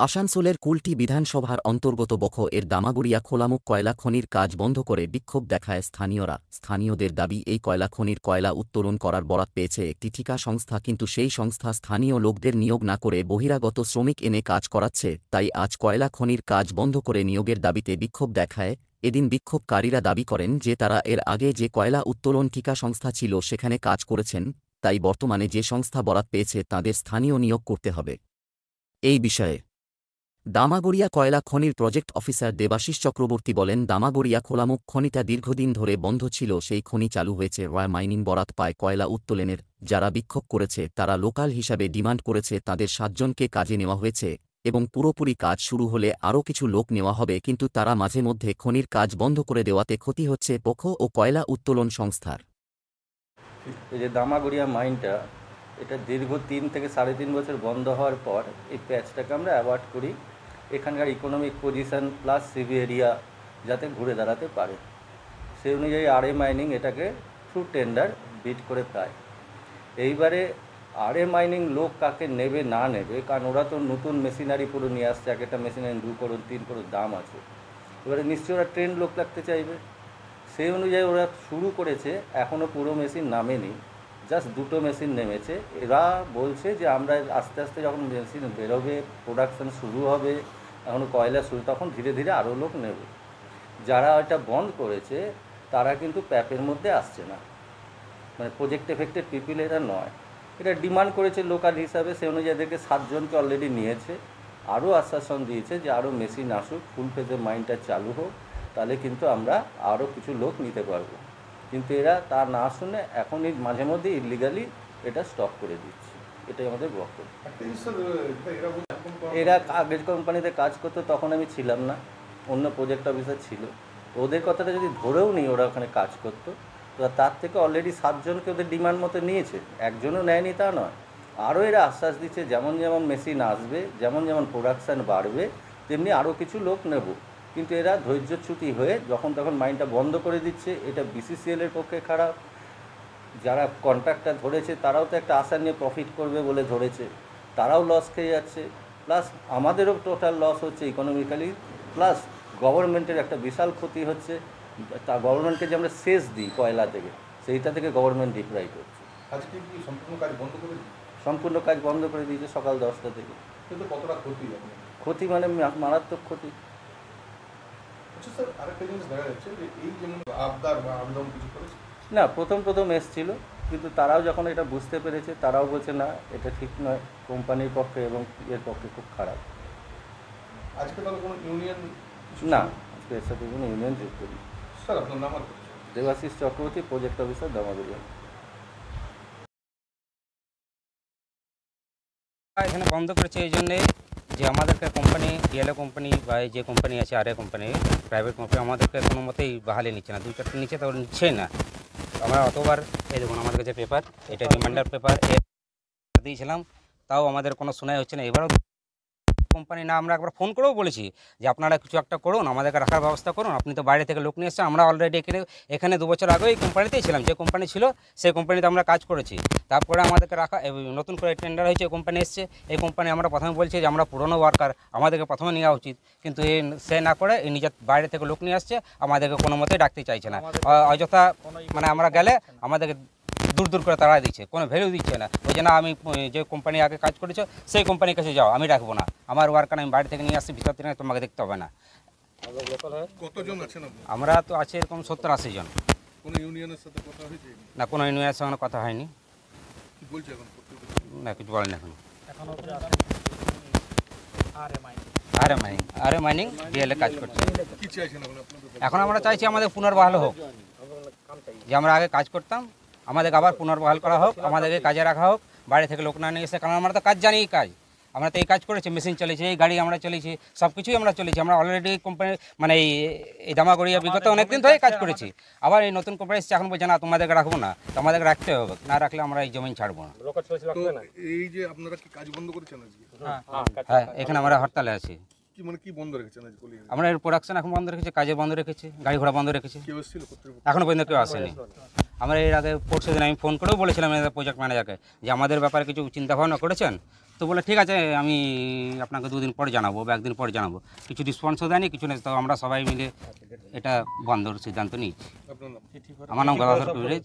আসানসোলের কুলটি বিধানসভার অন্তর্গত বখ এর দামাগুড়িয়া খোলামুখ কয়লা খনির কাজ বন্ধ করে বিক্ষোভ দেখায় স্থানীয়রা। স্থানীয়দের দাবি, এই কয়লা খনির কয়লা উত্তোলন করার বরাত পেয়েছে একটি ঠিকা সংস্থা, কিন্তু সেই সংস্থা স্থানীয় লোকদের নিয়োগ না করে বহিরাগত শ্রমিক এনে কাজ করাচ্ছে। তাই আজ কয়লা খনির কাজ বন্ধ করে নিয়োগের দাবিতে বিক্ষোভ দেখায়। এদিন বিক্ষোভকারীরা দাবি করেন যে তারা এর আগে যে কয়লা উত্তোলন ঠিকা সংস্থা ছিল সেখানে কাজ করেছেন, তাই বর্তমানে যে সংস্থা বরাত পেয়েছে তাদের স্থানীয় নিয়োগ করতে হবে। এই বিষয়ে দামাগড়িয়া কয়লা খনির প্রজেক্ট অফিসার দেবাশিস চক্রবর্তী বলেন, দামাগড়িয়া খোলামুখ খনিটা দীর্ঘদিন ধরে বন্ধ ছিল, সেই খনি চালু হয়েছে। রয় মাইনিং বরাত পায় কয়লা উত্তোলনের। যারা বিক্ষোভ করেছে তারা লোকাল হিসাবে ডিমান্ড করেছে তাদের 7 জনকে কাজে নেওয়া হয়েছে এবং পুরোপুরি কাজ শুরু হলে আরও কিছু লোক নেওয়া হবে, কিন্তু তারা মাঝে মধ্যে খনির কাজ বন্ধ করে দেওয়াতে ক্ষতি হচ্ছে পক্ষ ও কয়লা উত্তোলন সংস্থার। এই যে দামাগড়িয়া মাইনটা, এটা দীর্ঘ 3 থেকে 3.5 বছর বন্ধ হওয়ার পর এই প্যাচটাকে আমরা অ্যাভয়েড করি, এখানকার economic position plus CV area যাতে ঘুরে দাঁড়াতে পারে, সেই অনুযায়ী আরএ মাইনিং এটাকে থ্রু টেন্ডার বিড করে পায়। এইবারে আরএ মাইনিং লোক কাকে নেবে না নেবে, কারণ ওরা তো নতুন মেশিনারি পুরো নিয়ে আসছে, এক একটা মেশিনারি 2 করোড় 3 করোড় দাম আছে। এবারে নিশ্চয়ই ওরা ট্রেন্ড লোক রাখতে চাইবে, সেই অনুযায়ী ওরা শুরু করেছে। এখনও পুরো মেশিন নামেনি, জাস্ট 2টো মেশিন নেমেছে। এরা বলছে যে আমরা আস্তে আস্তে যখন মেশিন বেরোবে, প্রোডাকশান শুরু হবে, এখনও কয়লা শুরু, তখন ধীরে ধীরে আরও লোক নেবে। যারা এটা বন্ধ করেছে তারা কিন্তু প্যাপের মধ্যে আসছে না, মানে প্রজেক্ট এফেক্টেড পিপিল এরা নয়। এটা ডিমান্ড করেছে লোকাল হিসাবে, সে অনুযায়ী এদেরকে 7 জনকে অলরেডি নিয়েছে। আরও আশ্বাসন দিয়েছে যে আরও মেশিন আসুক, ফুল ফেজে মাইনটা চালু হোক, তাহলে কিন্তু আমরা আরও কিছু লোক নিতে পারবো। কিন্তু এরা তা না শুনে এখনই মাঝে মধ্যে ইলিগালি এটা স্টপ করে দিচ্ছে, এটাই আমাদের বক্তব্য। এরা আগের কোম্পানিতে কাজ করতো, তখন আমি ছিলাম না, অন্য প্রজেক্ট অফিসার ছিল। ওদের কথাটা যদি ধরেও নিই ওরা ওখানে কাজ করতো, তো তার থেকে অলরেডি 7 জনকে ওদের ডিমান্ড মতো নিয়েছে, একজনও নেয়নি তা নয়। আরও এরা আশ্বাস দিচ্ছে যেমন যেমন মেশিন আসবে, যেমন যেমন প্রোডাকশান বাড়বে, তেমনি আরও কিছু লোক নেব। কিন্তু এরা ধৈর্যচ্যুতি হয়ে যখন তখন মাইনটা বন্ধ করে দিচ্ছে। এটা বিসিসিএলের পক্ষে খারাপ, যারা কন্ট্রাক্টটা ধরেছে তারাও তো একটা আশা নিয়ে প্রফিট করবে বলে ধরেছে, তারাও লস খেয়ে যাচ্ছে, প্লাস আমাদেরও টোটাল লস হচ্ছে ইকোনমিক্যালি, প্লাস গভর্নমেন্টের একটা বিশাল ক্ষতি হচ্ছে। তা গভর্নমেন্টকে যে আমরা সেচ দিই কয়লা থেকে, সেইটা থেকে গভর্নমেন্ট ডিপ্রাই করছে। আজকে কি সম্পূর্ণ কাজ বন্ধ করে দিই? সম্পূর্ণ কাজ বন্ধ করে দিয়েছে সকাল 10টা থেকে। কিন্তু কতটা ক্ষতি? ক্ষতি মানে মারাত্মক ক্ষতি। আচ্ছা স্যার, আরেকটা জিনিস দেখা যাচ্ছে যে এই যেমন আবদার বা আবেদন কিছু করেছে না, প্রথম এসছিল, কিন্তু তারাও যখন এটা বুঝতে পেরেছে তারাও বলছে না এটা ঠিক নয়, কোম্পানির পক্ষে এবং এর পক্ষে খুব খারাপ। আজকে তাহলে কোনো ইউনিয়ন? না, আজকে এর সাথে কোনো ইউনিয়ন যুক্ত নেই। স্যার আপনার নাম? Debashis Chakraborty, project officer, Damagaria. এখানে বন্ধ করেছে এই জন্যে যে আমাদেরকে কোম্পানি, ডিএলএ কোম্পানি বা যে কোম্পানি আছে আরএ কোম্পানি, প্রাইভেট কোম্পানি, আমাদেরকে কোনো মতেই বাহালি নিচ্ছে না। 2-4টা নিচ্ছে, তো নিচ্ছেই না। আমরা অতবার, এই দেখুন আমাদের কাছে পেপার, এটা রিমাইন্ডার পেপার দিয়েছিলাম, তাও আমাদের কোনো শোনাই হচ্ছে না। এবারও কোম্পানি না, আমরা একবার ফোন করেও বলেছি যে আপনারা কিছু একটা করুন, আমাদেরকে রাখার ব্যবস্থা করুন। আপনি তো বাইরে থেকে লোক নিয়ে এসছেন, আমরা অলরেডি এখানে 2 বছর আগেও এই কোম্পানিতেই ছিলাম, যে কোম্পানি ছিল সেই কোম্পানিতে আমরা কাজ করেছি। তারপরে আমাদেরকে রাখা, নতুন করে টেন্ডার হয়েছে, কোম্পানি এসছে। এই কোম্পানি আমরা প্রথমে বলছি যে আমরা পুরনো ওয়ার্কার, আমাদেরকে প্রথমে নেওয়া উচিত, কিন্তু সে না করে নিজের বাইরে থেকে লোক নিয়ে আসছে, আমাদেরকে কোনো মতেই ডাকতে চাইছে না। অযথা মানে আমরা গেলে আমাদেরকে দূর দূর করে তাড়াই দিচ্ছে, কোনো ভ্যালু দিচ্ছে না। ওই জন্য আমি যে কোম্পানি আগে কাজ করেছো সেই কোম্পানির কাছে যাও, আমি রাখবো না। আমার ওয়ার্কার আমি বাইরে থেকে নিয়ে আসছি, ভিতর থেকে তোমাকে দেখতে হবে না। কতজন আছেন? আমরা তো আছি এরকম 70-80 জন। কোনো ইউনিয়নের সাথে কথা হয়েছে? না, কোনো ইউনিয়নের সঙ্গে কথা হয়নি। কি বলছে এখন? না, কিছু বলেন এখন। আরএ মাইনিং ডিএলএ কাজ করছে। কি চাইছেন আপনাদের? এখন আমরা চাইছি আমাদের পুনর্বহাল হোক, যে আমরা আগে কাজ করতাম আমাদেরকে আবার পুনর্বহাল করা হোক, আমাদেরকে কাজে রাখা হোক, বাইরে থেকে লোক না নিয়ে এসে। কারণ আমরা তো কাজ জানি, কাজ আমরা তো এই কাজ করেছি, মেশিন চলেছে, এই গাড়ি আমরা চলেছি, সব কিছুই আমরা চলেছি। আমরা অলরেডি কোম্পানি মানে এই দামাগড়িয়া বিগত অনেকদিন ধরেই কাজ করেছি। আবার এই নতুন কোম্পানি এসছে, এখন বলছে না তোমাদেরকে রাখবো না, তো আমাদেরকে রাখতে হবে, না রাখলে আমরা এই জমিন ছাড়বো না। এই যে আপনারা কি কাজ বন্ধ করেছেন আজকে? হ্যাঁ, এখানে আমরা হরতালে আছি। কি মানে কি বন্ধ রেখেছেন আজকে? আমরা এর প্রোডাকশন এখন বন্ধ রেখেছি, কাজে বন্ধ রেখেছি, গাড়ি ঘোড়া বন্ধ রেখেছি। কেউ এসেছিল কর্তৃপক্ষ? এখনো পর্যন্ত কেউ আসেনি। আমরা এর আগে পরশু দিন আমি ফোন করেও বলেছিলাম প্রজেক্ট ম্যানেজারকে যে আমাদের ব্যাপারে কিছু চিন্তা ভাবনা করেছেন, তো বলে ঠিক আছে আমি আপনাকে 2 দিন পরে জানাবো বা 1 দিন পরে জানাবো, কিছু রেসপন্সও দেয়নি কিছু নেই। তো আমরা সবাই মিলে এটা বন্ধর সিদ্ধান্ত নিয়েছি। আপনার নাম? আমার নাম গদাধর কবিরাজ।